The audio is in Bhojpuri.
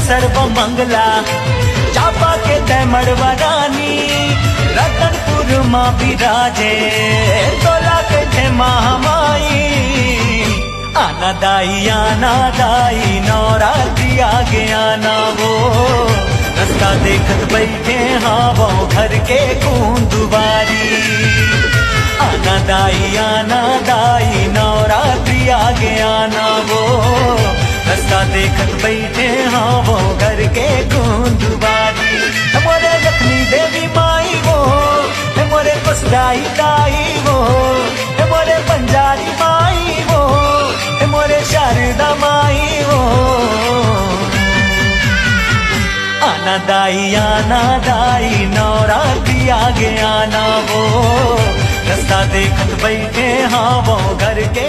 सर्व मंगला चापा के तय मड़वरानी रतनपुर माँ विराजे तोला के थे महामाई आना दाई नवरात्रि आगे आना वो रास्ता देखत बैठे हाँ वो घर के कुंदुबारी आना दाई नवरात्रि आगे आना वो रास्ता देखत बैठे हाँ वो घर के कुंदुबारी मोरे लक्ष्मी देवी माई वो मोरे कसदाई दाई वो मोरे बंजारी माई वो मोरे शारदा माई वो आना दाई नवरात्रि आगे आना वो रास्ता देखत बैठे हाँ वो घर के